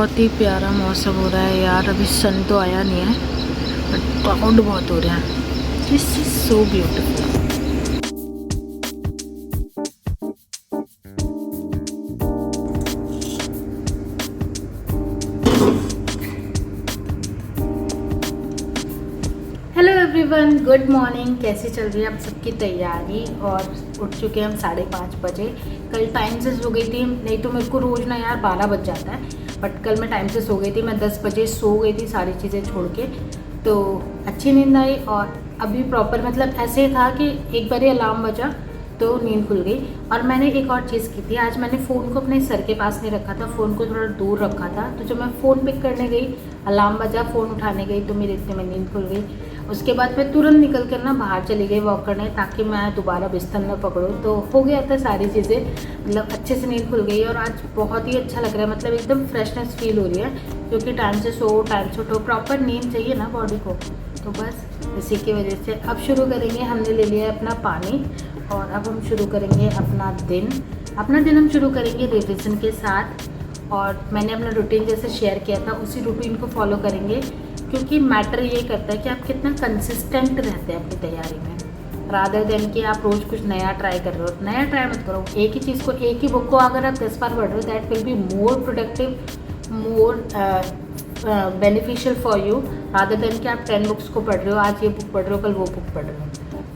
बहुत ही प्यारा मौसम हो रहा है यार। अभी सन तो आया नहीं है बट क्लाउड बहुत हो रहा है। This is so beautiful. Hello everyone, good morning. कैसी चल रही है आप सबकी तैयारी? और उठ चुके हैं हम 5:30 बजे। कल टाइम से सो गई थी, नहीं तो मेरे को रोज़ ना यार 12 बज जाता है, बट कल मैं टाइम से सो गई थी। मैं 10 बजे सो गई थी सारी चीज़ें छोड़ के, तो अच्छी नींद आई। और अभी प्रॉपर मतलब ऐसे था कि एक बार अलार्म बजा तो नींद खुल गई। और मैंने एक और चीज़ की थी, आज मैंने फ़ोन को अपने सर के पास नहीं रखा था, फ़ोन को थोड़ा दूर रखा था। तो जब मैं फ़ोन पिक करने गई, अलार्म बजा, फ़ोन उठाने गई तो मेरे इतने में नींद खुल गई। उसके बाद मैं तुरंत निकल कर ना बाहर चली गई वॉक करने, ताकि मैं दोबारा बिस्तर न पकड़ूँ। तो हो गया था सारी चीज़ें, मतलब अच्छे से नींद खुल गई। और आज बहुत ही अच्छा लग रहा है, मतलब एकदम फ्रेशनेस फील हो रही है, क्योंकि टाइम से सो टाइम से उठो, प्रॉपर नींद चाहिए ना बॉडी को। तो बस इसी की वजह से अब शुरू करेंगे। हमने ले लिया है अपना पानी और अब हम शुरू करेंगे अपना दिन। हम शुरू करेंगे रिविज़न के साथ। और मैंने अपना रूटीन जैसे शेयर किया था उसी रूटीन को फॉलो करेंगे, क्योंकि मैटर ये करता है कि आप कितना कंसिस्टेंट रहते हैं अपनी तैयारी में, रादर देन कि आप रोज़ कुछ नया ट्राई कर रहे हो। नया ट्राई मत करो, एक ही चीज़ को, एक ही बुक को अगर आप 10 बार पढ़ रहे हो, that will be more productive, more beneficial for you, rather than कि आप 10 बुक्स को पढ़ रहे हो, आज ये बुक पढ़ रहे हो, कल वो बुक पढ़ रहे हो।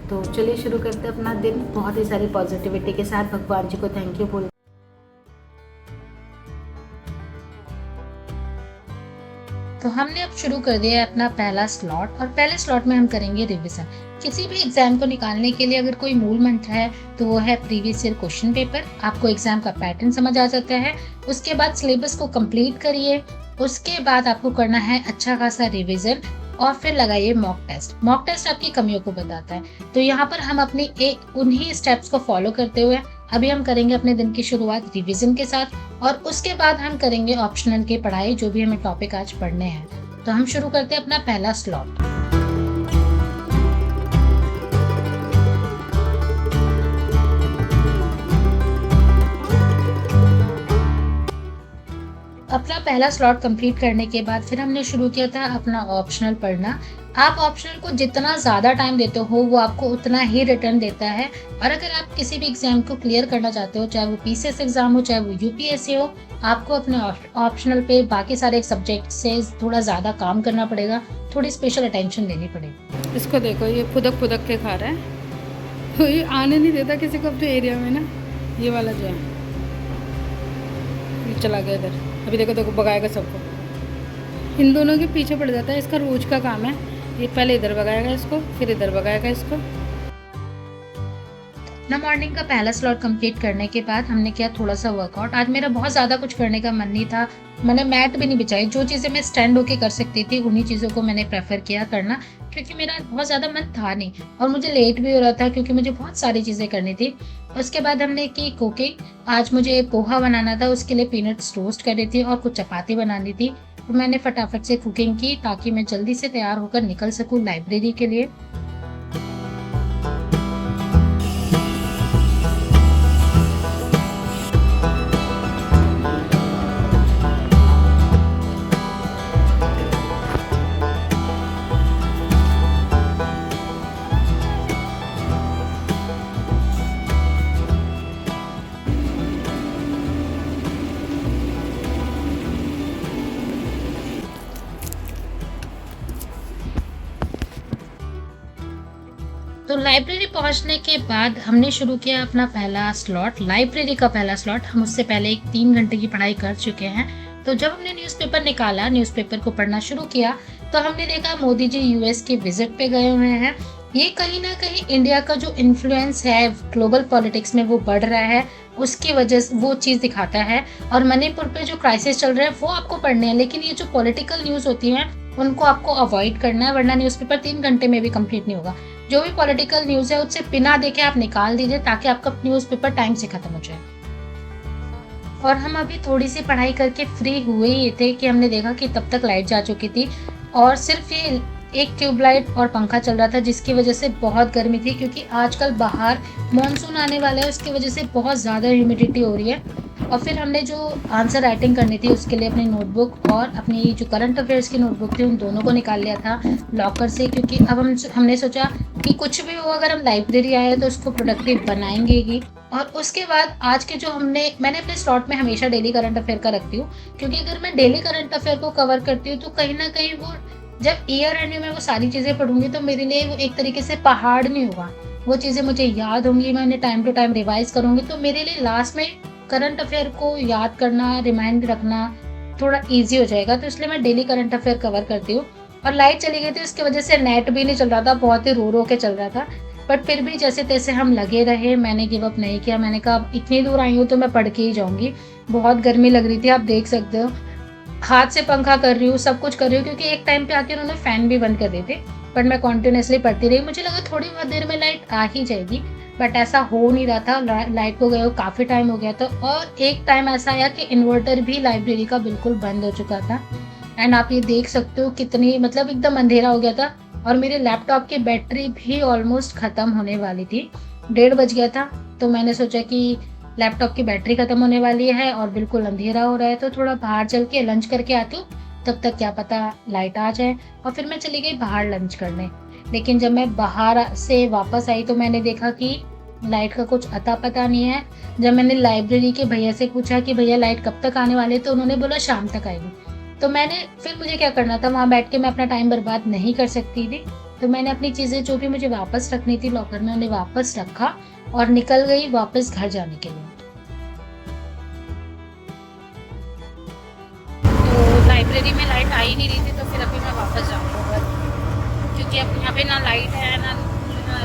तो चलिए शुरू करते हैं अपना दिन बहुत ही सारी पॉजिटिविटी के साथ। भगवान जी को थैंक यू बोल। तो हमने अब शुरू कर दिया है अपना पहला स्लॉट, और पहले स्लॉट में हम करेंगे रिवीजन। किसी भी एग्जाम को निकालने के लिए अगर कोई मूल मंत्र है तो वो है प्रीवियस ईयर क्वेश्चन पेपर। आपको एग्जाम का पैटर्न समझ आ जाता है। उसके बाद सिलेबस को कंप्लीट करिए। उसके बाद आपको करना है अच्छा खासा रिवीजन, और फिर लगाइए मॉक टेस्ट। मॉक टेस्ट आपकी कमियों को बताता है। तो यहाँ पर हम अपनी उन्हीं स्टेप्स को फॉलो करते हुए अभी हम करेंगे अपने दिन की शुरुआत रिवीजन के साथ, और उसके बाद हम करेंगे ऑप्शनल की पढ़ाई, जो भी हमें टॉपिक आज पढ़ने हैं। तो हम शुरू करते हैं अपना पहला स्लॉट। अपना पहला स्लॉट कंप्लीट करने के बाद फिर हमने शुरू किया था अपना ऑप्शनल पढ़ना। आप ऑप्शनल को जितना ज़्यादा टाइम देते हो वो आपको उतना ही रिटर्न देता है। और अगर आप किसी भी एग्जाम को क्लियर करना चाहते हो, चाहे वो पीसीएस एग्जाम हो, चाहे वो यूपीएससी हो, आपको अपने ऑप्शनल पे बाकी सारे सब्जेक्ट से थोड़ा ज़्यादा काम करना पड़ेगा, थोड़ी स्पेशल अटेंशन लेनी पड़ेगी। इसको देखो, ये फुदक फुदक के खा रहा है। तो ये आने नहीं देता किसी को अपने एरिया में ना, ये वाला जो है। ये चला गया इधर, अभी देखो देखो भगाएगा सबको। इन दोनों के पीछे पड़ जाता है, इसका रोज का काम है। ये पहले इधर भगाएगा इसको, फिर इधर भगाएगा इसको। ना मॉर्निंग का पहला स्लॉट कंप्लीट करने के बाद हमने किया थोड़ा सा वर्कआउट। आज मेरा बहुत ज़्यादा कुछ करने का मन नहीं था, मैंने मैट भी नहीं बिछाई। जो चीज़ें मैं स्टैंड होके कर सकती थी उन्हीं चीज़ों को मैंने प्रेफर किया करना, क्योंकि मेरा बहुत ज़्यादा मन था नहीं और मुझे लेट भी हो रहा था, क्योंकि मुझे बहुत सारी चीज़ें करनी थी। उसके बाद हमने की कुकिंग। आज मुझे पोहा बनाना था, उसके लिए पीनट्स रोस्ट कर रही थी और कुछ चपाती बनानी थी। तो मैंने फटाफट से कुकिंग की ताकि मैं जल्दी से तैयार होकर निकल सकूँ लाइब्रेरी के लिए। तो लाइब्रेरी पहुंचने के बाद हमने शुरू किया अपना पहला स्लॉट, लाइब्रेरी का पहला स्लॉट। हम उससे पहले 3 घंटे की पढ़ाई कर चुके हैं। तो जब हमने न्यूज़पेपर निकाला, न्यूज़पेपर को पढ़ना शुरू किया, तो हमने देखा मोदी जी यूएस के विजिट पे गए हुए हैं। ये कहीं ना कहीं इंडिया का जो इन्फ्लुएंस है ग्लोबल पॉलिटिक्स में वो बढ़ रहा है, उसकी वजह से वो चीज़ दिखाता है। और मणिपुर पे जो क्राइसिस चल रहा है वो आपको पढ़ने हैं, लेकिन ये जो पॉलिटिकल न्यूज़ होती है उनको आपको अवॉइड करना है, वरना न्यूज़पेपर 3 घंटे में भी कंप्लीट नहीं होगा। जो भी पॉलिटिकल न्यूज़ है उससे बिना देखे आप निकाल दीजिए, ताकि आपका न्यूज़पेपर टाइम से खत्म हो जाए। और हम अभी थोड़ी सी पढ़ाई करके फ्री हुए ही थे कि हमने देखा कि तब तक लाइट जा चुकी थी और सिर्फ ये एक ट्यूबलाइट और पंखा चल रहा था, जिसकी वजह से बहुत गर्मी थी, क्योंकि आजकल बाहर मॉनसून आने वाला है, उसकी वजह से बहुत ज़्यादा ह्यूमिडिटी हो रही है। और फिर हमने जो आंसर राइटिंग करनी थी उसके लिए अपनी नोटबुक और अपनी जो करंट अफेयर्स की नोटबुक थी उन दोनों को निकाल लिया था लॉकर से, क्योंकि अब हमने सोचा कि कुछ भी हो अगर हम लाइब्रेरी आए तो उसको प्रोडक्टिव बनाएंगे ही। और उसके बाद आज के जो मैंने अपने स्लॉट में हमेशा डेली करंट अफेयर का रखती हूँ, क्योंकि अगर मैं डेली करंट अफेयर को कवर करती हूँ तो कहीं ना कहीं वो जब ईयर एंड में वो सारी चीज़ें पढ़ूंगी तो मेरे लिए वो एक तरीके से पहाड़ नहीं होगा, वो चीज़ें मुझे याद होंगी, मैं उन्हें टाइम टू टाइम रिवाइज करूंगी, तो मेरे लिए लास्ट में करंट अफेयर को याद करना, रिमाइंड रखना थोड़ा इजी हो जाएगा। तो इसलिए मैं डेली करंट अफेयर कवर करती हूँ। और लाइट चली गई थी उसकी वजह से नेट भी नहीं चल रहा था, बहुत ही रो के चल रहा था, बट फिर भी जैसे तैसे हम लगे रहे, मैंने गिव अप नहीं किया। मैंने कहा अब इतनी दूर आई हूँ तो मैं पढ़ के ही जाऊँगी। बहुत गर्मी लग रही थी, आप देख सकते हो, हाथ से पंखा कर रही हूँ, सब कुछ कर रही हूँ, क्योंकि एक टाइम पे आके उन्होंने फ़ैन भी बंद कर दिए थे, बट मैं कॉन्टिन्यूसली पढ़ती रही। मुझे लगा थोड़ी बहुत देर में लाइट आ ही जाएगी, बट ऐसा हो नहीं रहा था। लाइट को गए हो काफ़ी टाइम हो गया था, और एक टाइम ऐसा आया कि इन्वर्टर भी लाइब्रेरी का बिल्कुल बंद हो चुका था। एंड आप ये देख सकते हो कितनी मतलब एकदम अंधेरा हो गया था, और मेरे लैपटॉप की बैटरी भी ऑलमोस्ट ख़त्म होने वाली थी। 1:30 बज गया था, तो मैंने सोचा कि लैपटॉप की बैटरी ख़त्म होने वाली है और बिल्कुल अंधेरा हो रहा है, तो थोड़ा बाहर चल के लंच करके आती हूँ, तब तक क्या पता लाइट आ जाए। और फिर मैं चली गई बाहर लंच करने। लेकिन जब मैं बाहर से वापस आई तो मैंने देखा कि लाइट का कुछ अता पता नहीं है। जब मैंने लाइब्रेरी के भैया से पूछा कि भैया लाइट कब तक आने वाले, तो उन्होंने बोला शाम तक आएगी। तो फिर मुझे क्या करना था, वहाँ बैठ के मैं अपना टाइम बर्बाद नहीं कर सकती थी। तो मैंने अपनी चीज़ें जो भी मुझे वापस रखनी थी लॉकर में, उन्हें वापस रखा और निकल गई वापस घर जाने के लिए। तो लाइब्रेरी में लाइट आ ही नहीं रही थी, तो फिर अभी मैं वापस जाऊँगा, क्योंकि अब यहाँ पे ना लाइट है, ना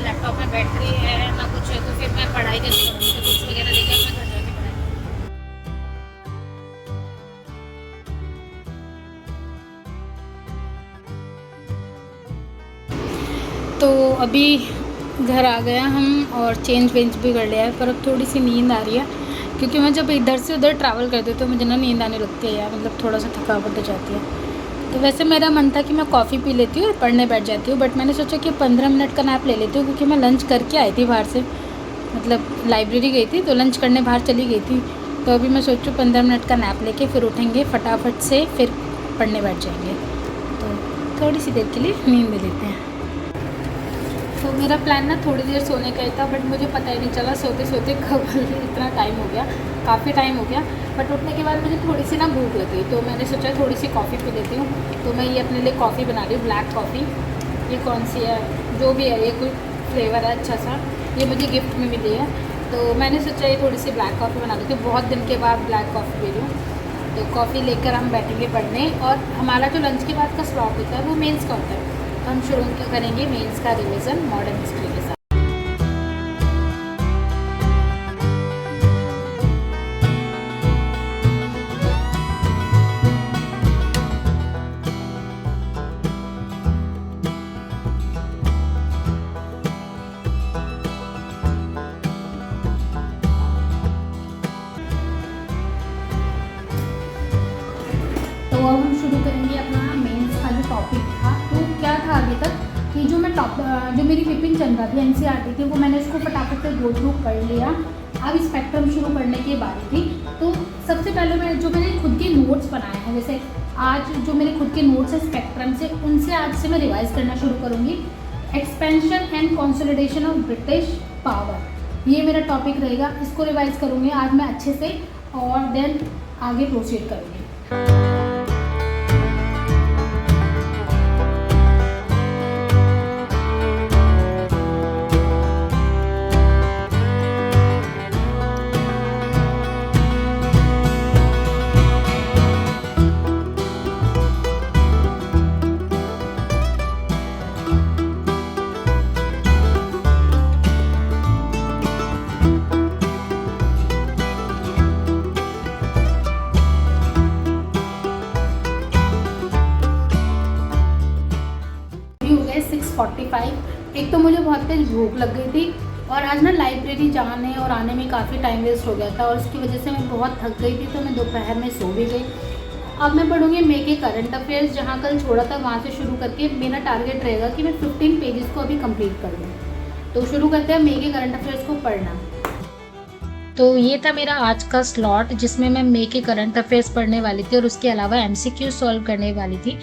लैपटॉप में बैटरी है, ना कुछ है, तो फिर मैं पढ़ाई कैसे करूँगी? तो कुछ वगैरह लेकर मैं घर जाके पढ़ाई। तो अभी घर आ गया हम और चेंज वेंज भी कर लिया है, पर अब थोड़ी सी नींद आ रही है, क्योंकि मैं जब इधर से उधर ट्रैवल करती हूँ तो मुझे ना नींद आने लगती है यार, मतलब थोड़ा सा थकावट हो जाती है। तो वैसे मेरा मन था कि मैं कॉफ़ी पी लेती हूँ और पढ़ने बैठ जाती हूँ, बट मैंने सोचा कि 15 मिनट का नैप ले लेती हूँ, क्योंकि मैं लंच करके आई थी बाहर से, मतलब लाइब्रेरी गई थी तो लंच करने बाहर चली गई थी। तो अभी मैं सोचूँ 15 मिनट का नैप लेके फिर उठेंगे फटाफट से, फिर पढ़ने बैठ जाएंगे। तो थोड़ी सी देर के लिए नींद ले लेते हैं। तो मेरा प्लान ना थोड़ी देर सोने का ही था, बट मुझे पता ही नहीं चला सोते सोते कब इतना टाइम हो गया, काफ़ी टाइम हो गया। बट उठने के बाद मुझे थोड़ी सी ना भूख लगी, तो मैंने सोचा थोड़ी सी कॉफ़ी पी लेती हूँ। तो मैं ये अपने लिए कॉफ़ी बना रही हूँ, ब्लैक कॉफ़ी। ये कौन सी है, जो भी है, ये कोई फ्लेवर है अच्छा सा, ये मुझे गिफ्ट में मिली है, तो मैंने सोचा ये थोड़ी सी ब्लैक कॉफ़ी बना लेती हूँ। बहुत दिन के बाद ब्लैक कॉफ़ी पी रही हूँ। तो कॉफ़ी लेकर हम बैठेंगे पढ़ने, और हमारा जो लंच के बाद का स्लॉट होता है वो मेंस का होता है, तो हम शुरू करेंगे मेंस का रिवीजन मॉडर्न हिस्ट्री के साथ। तो अब हम शुरू करेंगे अपना मेंस का जो टॉपिक था। तो क्या था आगे तक कि जो मेरी टिपिंग चल रहा थी एनसीईआरटी थी, वो मैंने इसको फटाफट से गो थ्रू कर लिया। अब स्पेक्ट्रम शुरू करने की बारी थी। तो सबसे पहले मैंने खुद के नोट्स बनाए हैं, जैसे आज जो मेरे खुद के नोट्स हैं स्पेक्ट्रम से, उनसे आज से मैं रिवाइज करना शुरू करूँगी। Expansion and consolidation of British power, ये मेरा टॉपिक रहेगा, इसको रिवाइज करूँगी आज मैं अच्छे से, और देन आगे प्रोसीड करूँगी। हो गए 6:45। एक तो मुझे बहुत तेज भूख लग गई थी, और आज ना लाइब्रेरी जाने और आने में काफ़ी टाइम वेस्ट हो गया था, और उसकी वजह से मैं बहुत थक गई थी, तो मैं दोपहर में सो भी गई। अब मैं पढ़ूंगी मे के करंट अफेयर्स, जहाँ कल छोड़ा था वहाँ से शुरू करके मेरा टारगेट रहेगा कि मैं 15 पेजेस को अभी कंप्लीट कर लूँ। तो शुरू करते हैं मे के करंट अफेयर्स को पढ़ना। तो ये था मेरा आज का स्लॉट जिसमें मैं मे के करंट अफेयर्स पढ़ने वाली थी और उसके अलावा एमसीक्यू सॉल्व करने वाली थी।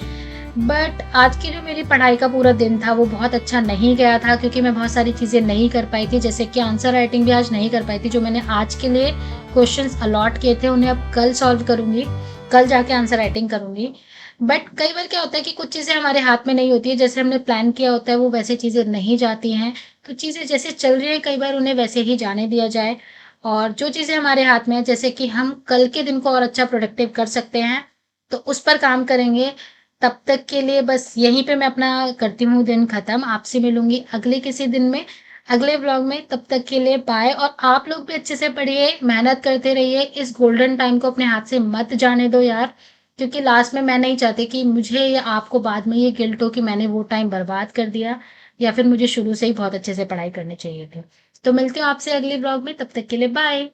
बट आज की जो मेरी पढ़ाई का पूरा दिन था वो बहुत अच्छा नहीं गया था, क्योंकि मैं बहुत सारी चीज़ें नहीं कर पाई थी, जैसे कि आंसर राइटिंग भी आज नहीं कर पाई थी। जो मैंने आज के लिए क्वेश्चंस अलॉट किए थे उन्हें अब कल सॉल्व करूँगी, कल जाके आंसर राइटिंग करूँगी। बट कई बार क्या होता है कि कुछ चीज़ें हमारे हाथ में नहीं होती है, जैसे हमने प्लान किया होता है वो वैसे चीज़ें नहीं जाती हैं। तो चीज़ें जैसे चल रही हैं कई बार उन्हें वैसे ही जाने दिया जाए, और जो चीज़ें हमारे हाथ में है जैसे कि हम कल के दिन को और अच्छा प्रोडक्टिव कर सकते हैं तो उस पर काम करेंगे। तब तक के लिए बस यहीं पे मैं अपना करती हूँ दिन खत्म। आपसे मिलूंगी अगले किसी दिन में, अगले ब्लॉग में। तब तक के लिए बाय। और आप लोग भी अच्छे से पढ़िए, मेहनत करते रहिए, इस गोल्डन टाइम को अपने हाथ से मत जाने दो यार, क्योंकि लास्ट में मैं नहीं चाहती कि मुझे या आपको बाद में ये गिल्ट हो कि मैंने वो टाइम बर्बाद कर दिया, या फिर मुझे शुरू से ही बहुत अच्छे से पढ़ाई करनी चाहिए थी। तो मिलती हूँ आपसे अगले ब्लॉग में, तब तक के लिए बाय।